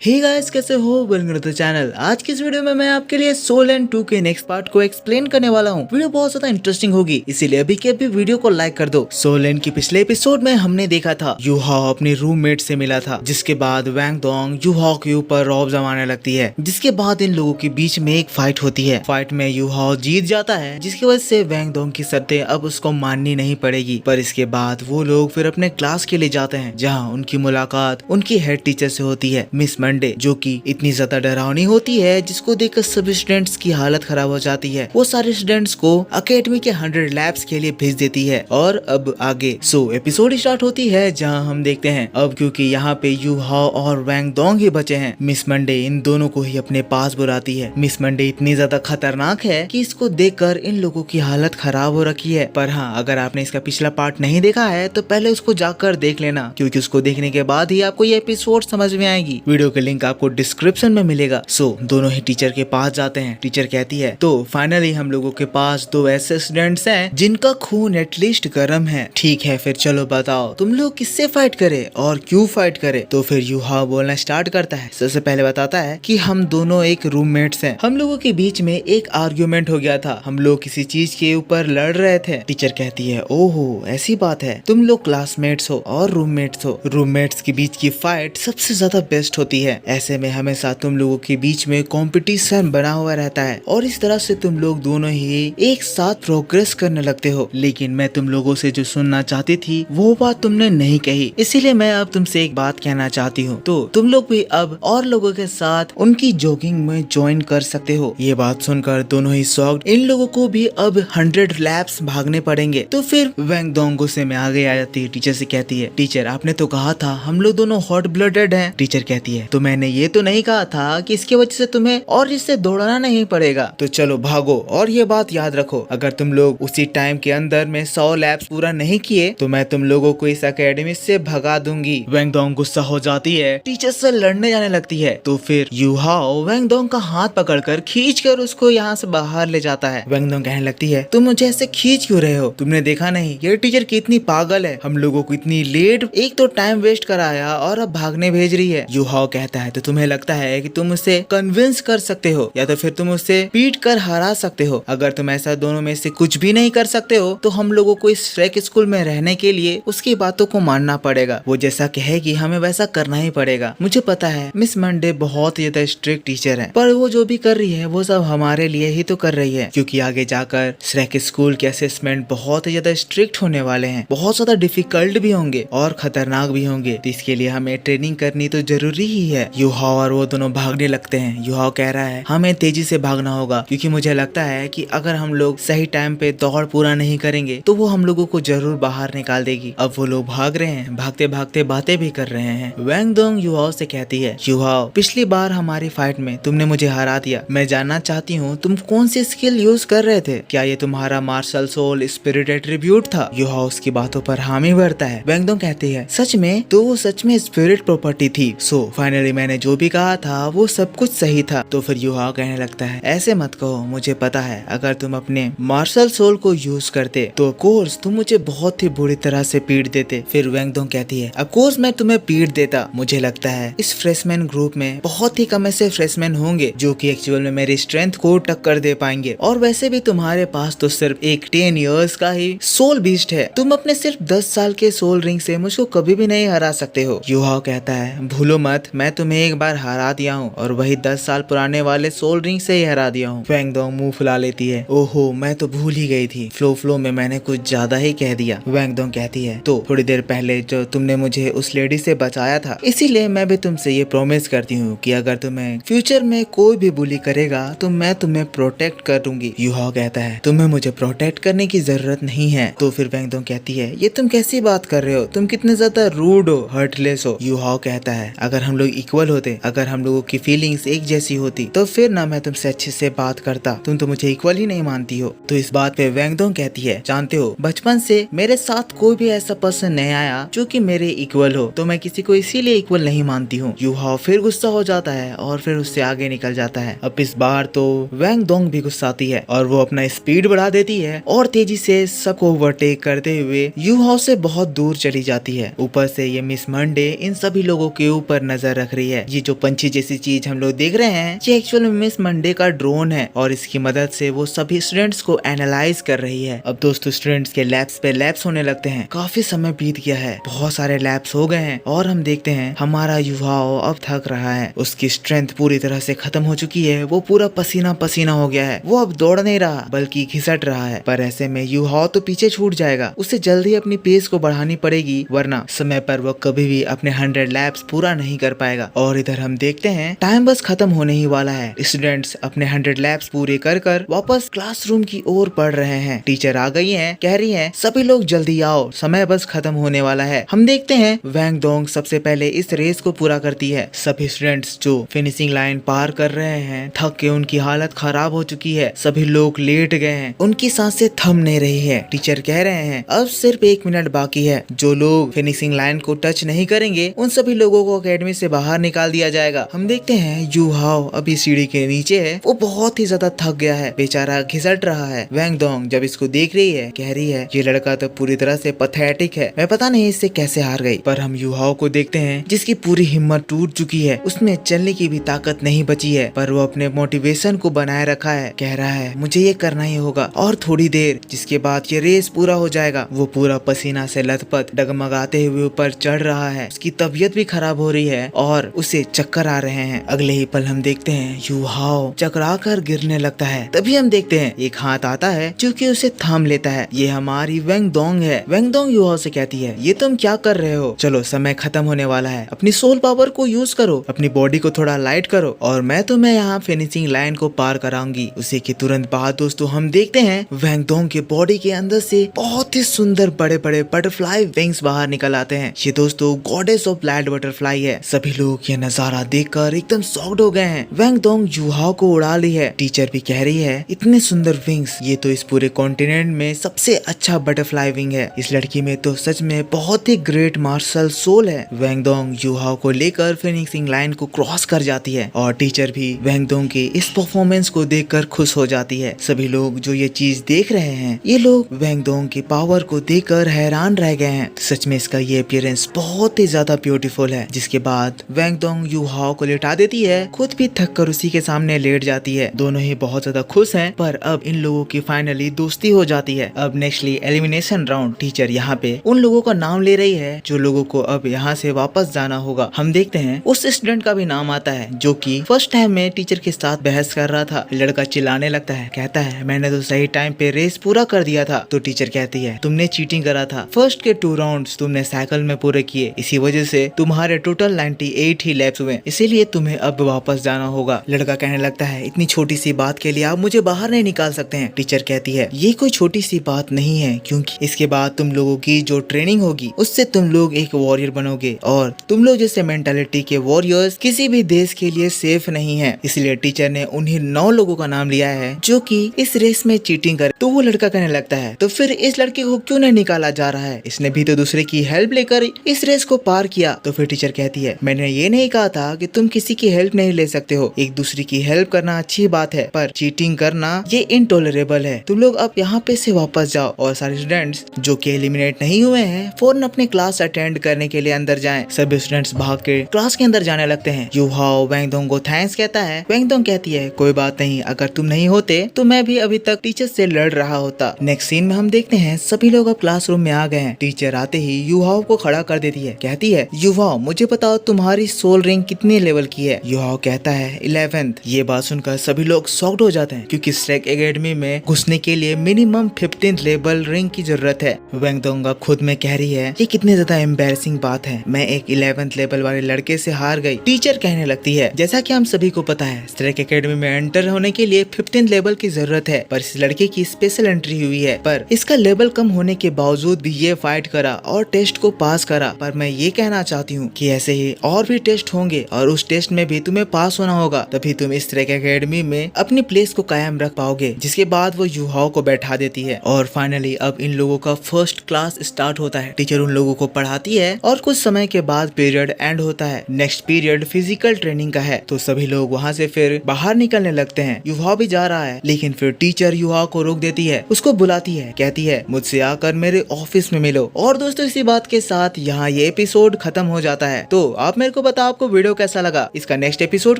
हे guys, कैसे हो? Welcome to the channel. आज की इस वीडियो में मैं आपके लिए सोल एंड 2 के नेक्स्ट पार्ट को एक्सप्लेन करने वाला हूँ। वीडियो बहुत ज्यादा इंटरेस्टिंग होगी, इसीलिए अभी के अभी वीडियो को लाइक कर दो। सोल एंड की पिछले एपिसोड में हमने देखा था यूहाओ अपने रूममेट से मिला था, जिसके बाद वैंग डोंग यूहाओ के ऊपर रौब जमाने लगती है, जिसके बाद इन लोगों के बीच में एक फाइट होती है। फाइट में यूहाओ जीत जाता है, जिसकी वजह से वैंग डोंग की शर्तें अब उसको माननी नहीं पड़ेगी। पर इसके बाद वो लोग फिर अपने क्लास के लिए जाते हैं, जहाँ उनकी मुलाकात उनकी हेड टीचर से होती है, मिस मंडे, जो की इतनी ज्यादा डरावनी होती है जिसको देखकर सभी स्टूडेंट्स की हालत खराब हो जाती है। वो सारे स्टूडेंट्स को अकेडमी के 100 लैब्स के लिए भेज देती है। और अब आगे एपिसोड स्टार्ट होती है, जहां हम देखते हैं अब क्योंकि यहाँ पे यूहाओ और वैंग डोंग ही बचे हैं, मिस मंडे इन दोनों को ही अपने पास बुलाती है। मिस मंडे इतनी ज्यादा खतरनाक है कि इसको देखकर इन लोगों की हालत खराब हो रखी है। पर हाँ, अगर आपने इसका पिछला पार्ट नहीं देखा है तो पहले उसको जाकर देख लेना, क्योंकि उसको देखने के बाद ही आपको ये एपिसोड समझ में आएगी। वीडियो के लिंक आपको डिस्क्रिप्शन में मिलेगा। दोनों ही टीचर के पास जाते हैं। टीचर कहती है तो फाइनली हम लोगों के पास दो ऐसे स्टूडेंट्स हैं जिनका खून एटलीस्ट गर्म है। ठीक है, फिर चलो बताओ तुम लोग किससे फाइट करे और क्यों फाइट करे। तो फिर यूहाओ बोलना स्टार्ट करता है। सबसे पहले बताता है कि हम दोनों एक रूममेट्स हैं, हम लोगों के बीच में एक आर्ग्यूमेंट हो गया था, हम लोग किसी चीज के ऊपर लड़ रहे थे। टीचर कहती है ओहो ऐसी बात है, तुम लोग क्लासमेट्स हो और रूममेट्स हो, रूममेट्स के बीच की फाइट सबसे ज्यादा बेस्ट होती है। ऐसे में हमेशा तुम लोगों के बीच में कंपटीशन बना हुआ रहता है और इस तरह से तुम लोग दोनों ही एक साथ प्रोग्रेस करने लगते हो। लेकिन मैं तुम लोगों से जो सुनना चाहती थी वो बात तुमने नहीं कही, इसीलिए मैं अब तुमसे एक बात कहना चाहती हूँ। तो तुम लोग भी अब और लोगों के साथ उनकी जॉगिंग में ज्वाइन कर सकते हो। ये बात सुनकर दोनों ही शॉक्ड, इन लोगों को भी अब 100 लैब्स भागने पड़ेंगे। तो फिर वैंग डोंग गुस्से में आगे आ जाती है, टीचर से कहती है टीचर आपने तो कहा था हम लोग दोनों हॉट ब्लडेड हैं। टीचर कहती है तो मैंने ये तो नहीं कहा था कि इसकी वजह से तुम्हें और इससे दौड़ना नहीं पड़ेगा, तो चलो भागो। और ये बात याद रखो, अगर तुम लोग उसी टाइम के अंदर में 100 लैब्स पूरा नहीं किए तो मैं तुम लोगों को इस एकेडमी से भगा दूंगी। वैंग डोंग गुस्सा हो जाती है, टीचर से लड़ने जाने लगती है। तो फिर यूहाओ वैंग डोंग का हाथ पकड़कर खींचकर उसको यहाँ से बाहर ले जाता है। वैंग डोंग कहने लगती है तुम मुझे ऐसे खींच क्यों रहे हो, तुमने देखा नहीं ये टीचर कितनी पागल है, हम लोगों को इतनी लेट एक तो टाइम वेस्ट कराया और अब भागने भेज रही है। यूहाओ कहता है तो तुम्हें लगता है कि तुम उसे कन्विंस कर सकते हो या तो फिर तुम उसे पीट कर हरा सकते हो। अगर तुम ऐसा दोनों में से कुछ भी नहीं कर सकते हो तो हम लोगों को इस श्रेक स्कूल में रहने के लिए उसकी बातों को मानना पड़ेगा। वो जैसा कहेगी हमें वैसा करना ही पड़ेगा। मुझे पता है मिस मंडे बहुत ही ज्यादा स्ट्रिक्ट टीचर है, पर वो जो भी कर रही है वो सब हमारे लिए ही तो कर रही है, क्योंकि आगे जाकर श्रेक स्कूल के असेसमेंट बहुत ही ज्यादा स्ट्रिक्ट होने वाले हैं, बहुत ज्यादा डिफिकल्ट भी होंगे और खतरनाक भी होंगे। तो इसके लिए हमें ट्रेनिंग करनी तो जरूरी ही है। यूहाओ और वो दोनों भागने लगते हैं। यूहाओ कह रहा है हमें तेजी से भागना होगा, क्योंकि मुझे लगता है कि अगर हम लोग सही टाइम पे दौड़ पूरा नहीं करेंगे तो वो हम लोगों को जरूर बाहर निकाल देगी। अब वो लोग भाग रहे हैं, भागते भागते बातें भी कर रहे हैं। वैंग डोंग यूहाओ से कहती है यूहाओ पिछली बार हमारी फाइट में तुमने मुझे हरा दिया, मैं जानना चाहती हूँ तुम कौन सी स्किल यूज कर रहे थे, क्या ये तुम्हारा मार्शल सोल स्पिरिट एट्रीब्यूट था। यूहाओ उसकी बातों पर हामी भरता है। वैंग डोंग कहती है सच में, तो वो सच में स्पिरिट प्रॉपर्टी थी। फाइनली मैंने जो भी कहा था वो सब कुछ सही था। तो फिर यूहाओ कहने लगता है ऐसे मत कहो, मुझे पता है अगर तुम अपने मार्शल सोल को यूज करते तो ऑफ कोर्स तुम मुझे बहुत ही बुरी तरह से पीट देते। फिर वैंग डोंग कहती है ऑफ कोर्स मैं तुम्हें पीट देता, मुझे लगता है इस फ्रेशमैन ग्रुप में बहुत ही कम ऐसे फ्रेशमैन होंगे जो कि एक्चुअल में मेरी स्ट्रेंथ को टक्कर दे पाएंगे, और वैसे भी तुम्हारे पास तो सिर्फ एक 10 इयर्स का ही सोल बीस्ट है, तुम अपने सिर्फ 10 साल के सोल रिंग से मुझको कभी भी नहीं हरा सकते हो। यूहाओ कहता है भूलो मत, मैं तुम्हें एक बार हरा दिया हूँ और वही 10 साल पुराने वाले सोल रिंग से ही हरा दिया हूँ। वैंग डोंग मुंह फुला लेती है ओहो मैं तो भूल ही गई थी, फ्लो में मैंने कुछ ज्यादा ही कह दिया। वैंग डोंग कहती है तो थोड़ी देर पहले जो तुमने मुझे उस लेडी से बचाया था, इसीलिए मैं भी तुमसे ये प्रॉमिस करती हूँ कि अगर तुम्हें फ्यूचर में कोई भी बुली करेगा तो मैं तुम्हें प्रोटेक्ट करूंगी। यूहाओ कहता है तुम्हें मुझे प्रोटेक्ट करने की जरूरत नहीं है। तो फिर वैंग डोंग कहती है ये तुम कैसी बात कर रहे हो, तुम कितने ज्यादा रूड हो, हर्टलेस हो। यूहाओ कहता है अगर हम लोग इक्वल होते, अगर हम लोगों की फीलिंग्स एक जैसी होती तो फिर ना मैं तुमसे अच्छे से बात करता, तुम तो मुझे इक्वल ही नहीं मानती हो। तो इस बात पे वैंग डोंग कहती है जानते हो बचपन से मेरे साथ कोई भी ऐसा पर्सन नहीं आया जो कि मेरे इक्वल हो, तो मैं किसी को इसीलिए इक्वल नहीं मानती हूँ। यूहाओ फिर गुस्सा हो जाता है और फिर उससे आगे निकल जाता है। अब इस बार तो वैंग डोंग भी गुस्साती है और वो अपना स्पीड बढ़ा देती है और तेजी से सबको ओवरटेक करते हुए यूहाओ से बहुत दूर चली जाती है। ऊपर से ये मिस मंडे इन सभी लोगों के ऊपर नजर रख लग रही है। ये जो पंछी जैसी चीज हम लोग देख रहे हैं ये एक्चुअल में मिस मंडे का ड्रोन है और इसकी मदद से वो सभी स्टूडेंट्स को एनालाइज कर रही है। अब दोस्तों स्टूडेंट्स के लैब्स पे लैब्स होने लगते हैं। काफी समय बीत गया है, बहुत सारे लैब्स हो गए हैं और हम देखते हैं हमारा युवाओ अब थक रहा है। उसकी स्ट्रेंथ पूरी तरह से खत्म हो चुकी है। वो पूरा पसीना पसीना हो गया है। वो अब दौड़ नहीं रहा बल्कि घिसट रहा है। पर ऐसे में युवाओ तो पीछे छूट जाएगा। उसे जल्दी अपनी पेस को बढ़ानी पड़ेगी वरना समय पर वो कभी भी अपने 100 लैब्स पूरा नहीं कर पाएगा। और इधर हम देखते हैं टाइम बस खत्म होने ही वाला है। स्टूडेंट्स अपने 100 लैब्स पूरे कर वापस क्लासरूम की ओर पढ़ रहे हैं। टीचर आ गई है, कह रही है सभी लोग जल्दी आओ, समय बस खत्म होने वाला है। हम देखते हैं वैंग डोंग सबसे पहले इस रेस को पूरा करती है। सभी स्टूडेंट्स जो फिनिशिंग लाइन पार कर रहे हैं थक के उनकी हालत खराब हो चुकी है। सभी लोग लेट गए हैं, उनकी सांसें थम नहीं रही है। टीचर कह रहे हैं अब सिर्फ 1 मिनट बाकी है। जो लोग फिनिशिंग लाइन को टच नहीं करेंगे उन सभी लोगों को एकेडमी से बाहर निकाल दिया जाएगा। हम देखते हैं यू हाओ अभी सीढ़ी के नीचे है। वो बहुत ही ज्यादा थक गया है, बेचारा घिसट रहा है। वैंग डोंग जब इसको देख रही है कह रही है ये लड़का तो पूरी तरह से पैथेटिक है, मैं पता नहीं इससे कैसे हार गई। पर हम यू हाओ को देखते हैं जिसकी पूरी हिम्मत टूट चुकी है, उसमें चलने की भी ताकत नहीं बची है। पर वो अपने मोटिवेशन को बनाए रखा है, कह रहा है मुझे ये करना ही होगा और थोड़ी देर जिसके बाद ये रेस पूरा हो जाएगा। वो पूरा पसीना से लथपथ डगमगाते हुए ऊपर चढ़ रहा है। उसकी तबीयत भी खराब हो रही है और उसे चक्कर आ रहे हैं। अगले ही पल हम देखते हैं यू हाओ चकरा कर गिरने लगता है। तभी हम देखते हैं एक हाथ आता है जो कि उसे थाम लेता है। ये हमारी वैंग डोंग है। वैंग डोंग यू हाओ से कहती है ये तुम क्या कर रहे हो, चलो समय खत्म होने वाला है, अपनी सोल पावर को यूज करो, अपनी बॉडी को थोड़ा लाइट करो और मैं तुम्हें यहाँ फिनिशिंग लाइन को पार कराऊंगी। उसी के तुरंत बाद दोस्तों हम देखते हैं वैंग डोंग के बॉडी के अंदर से बहुत ही सुंदर बड़े बड़े बटरफ्लाई विंग्स बाहर निकल आते हैं। ये दोस्तों गॉडेस ऑफ लाइट बटरफ्लाई है। सभी लोग ये नजारा देखकर एकदम शॉक्ड हो गए हैं। वैंग डोंग यू हाओ को उड़ा ली है। टीचर भी कह रही है इतने सुंदर विंग्स, ये तो इस पूरे कॉन्टिनेंट में सबसे अच्छा बटरफ्लाई विंग है। इस लड़की में तो सच में बहुत ही ग्रेट मार्शल सोल है। वैंग डोंग यू हाओ को लेकर फिनिशिंग लाइन को क्रॉस कर जाती है और टीचर भी वैंग डोंग के इस परफॉर्मेंस को देखकर खुश हो जाती है। सभी लोग जो ये चीज देख रहे हैं ये लोग वैंग डोंग की पावर को देखकर हैरान रह गए हैं। सच में इसका ये अपीयरेंस बहुत ही ज्यादा ब्यूटीफुल है। जिसके बाद वैंग डोंग यू हाओ को लेटा देती है, खुद भी थक कर उसी के सामने लेट जाती है। दोनों ही बहुत ज्यादा खुश हैं। पर अब इन लोगों की फाइनली दोस्ती हो जाती है। अब नेक्स्टली एलिमिनेशन राउंड। टीचर यहाँ पे उन लोगों का नाम ले रही है जो लोगों को अब यहाँ से वापस जाना होगा। हम देखते हैं उस स्टूडेंट का भी नाम आता है जो कि फर्स्ट टाइम में टीचर के साथ बहस कर रहा था। लड़का चिल्लाने लगता है, कहता है मैंने तो सही टाइम पे रेस पूरा कर दिया था। तो टीचर कहती है तुमने चीटिंग करा था, फर्स्ट के 2 राउंड्स तुमने साइकिल में पूरे किए, इसी वजह से तुम्हारे टोटल 98 ही लैप्स हुए, इसीलिए तुम्हें अब वापस जाना होगा। लड़का कहने लगता है इतनी छोटी सी बात के लिए आप मुझे बाहर नहीं निकाल सकते हैं। टीचर कहती है ये कोई छोटी सी बात नहीं है, क्योंकि इसके बाद तुम लोगों की जो ट्रेनिंग होगी उससे तुम लोग एक वॉरियर बनोगे और तुम लोग जैसे मेंटालिटी के वॉरियर्स किसी भी देश के लिए सेफ नहीं है। इसलिए टीचर ने उन्हीं 9 लोगों का नाम लिया है जो कि इस रेस में चीटिंग करे। तो वो लड़का कहने लगता है तो फिर इस लड़के को क्यों नहीं निकाला जा रहा है, इसने भी तो दूसरे की हेल्प लेकर इस रेस को पार किया। तो फिर टीचर कहती है मैंने ये नहीं कहा था कि तुम किसी की हेल्प नहीं ले सकते हो, एक दूसरे की हेल्प करना अच्छी बात है पर चीटिंग करना ये इनटॉलरेबल है। तुम लोग अब यहाँ पे से वापस जाओ और सारे स्टूडेंट्स जो कि एलिमिनेट नहीं हुए हैं फौरन अपने क्लास अटेंड करने के लिए अंदर जाएं। सभी स्टूडेंट्स भाग के क्लास के अंदर जाने लगते हैं। यू हाओ वैंग डोंग को थैंक्स कहता है। वैंग डोंग कहती है कोई बात नहीं, अगर तुम नहीं होते तो मैं भी अभी तक टीचर से लड़ रहा होता। नेक्स्ट सीन में हम देखते हैं सभी लोग अब क्लासरूम में आ गए हैं। टीचर आते ही यू हाओ को खड़ा कर देती है, कहती है यू हाओ मुझे बताओ तुम्हारी सोल रिंग कितने लेवल की है। यू हाओ कहता है 11th। ये बात सुनकर सभी लोग शॉक्ड हो जाते हैं क्योंकि स्ट्रैक एकेडमी में घुसने के लिए मिनिमम 15th लेवल रिंग की जरूरत है। वैंग डोंग अब खुद में कह रही है ये कितनी ज्यादा एम्बैरेसिंग बात है, मैं एक 11th लेवल वाले लड़के से हार गई। टीचर कहने लगती है जैसा कि हम सभी को पता है स्ट्रैक एकेडमी में एंटर होने के लिए 15th लेवल की जरूरत है, पर इस लड़के की स्पेशल एंट्री हुई है। पर इसका लेवल कम होने के बावजूद भी ये फाइट करा और टेस्ट को पास करा। पर मैं ये कहना चाहती हूँ कि ऐसे ही और भी टेस्ट होंगे और उस टेस्ट में भी तुम्हें पास होना होगा, तभी तुम इस स्ट्रैक एकेडमी में अपनी प्लेस को कायम रख पाओगे। जिसके बाद वो यू हाओ को बैठा देती है और फाइनली अब इन लोगों का फर्स्ट क्लास स्टार्ट होता है। टीचर उन लोगों को पढ़ाती है और कुछ समय के बाद पीरियड एंड होता है। नेक्स्ट पीरियड फिजिकल ट्रेनिंग का है। तो सभी लोग वहाँ से फिर बाहर निकलने लगते हैं। यू हाओ भी जा रहा है लेकिन फिर टीचर यू हाओ को रोक देती है, उसको बुलाती है, कहती है मुझसे आकर मेरे ऑफिस में मिलो। और दोस्तों इसी बात के साथ यहाँ ये एपिसोड खत्म हो जाता है। तो आप मेरे मेरे को बताओ आपको वीडियो कैसा लगा। इसका नेक्स्ट एपिसोड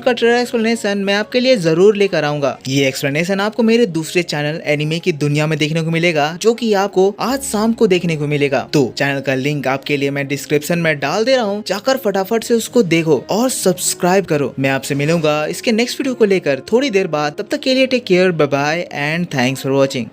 का ट्रेलर एक्सप्लेनेशन मैं आपके लिए जरूर लेकर आऊंगा। ये एक्सप्लेनेशन आपको मेरे दूसरे चैनल एनिमे की दुनिया में देखने को मिलेगा, जो कि आपको आज शाम को देखने को मिलेगा। तो चैनल का लिंक आपके लिए मैं डिस्क्रिप्शन में डाल दे रहा हूँ, जाकर फटाफट से उसको देखो और सब्सक्राइब करो। मैं आपसे मिलूंगा इसके नेक्स्ट वीडियो को लेकर थोड़ी देर बाद। तब तक के लिए take care, bye bye and thanks for watching.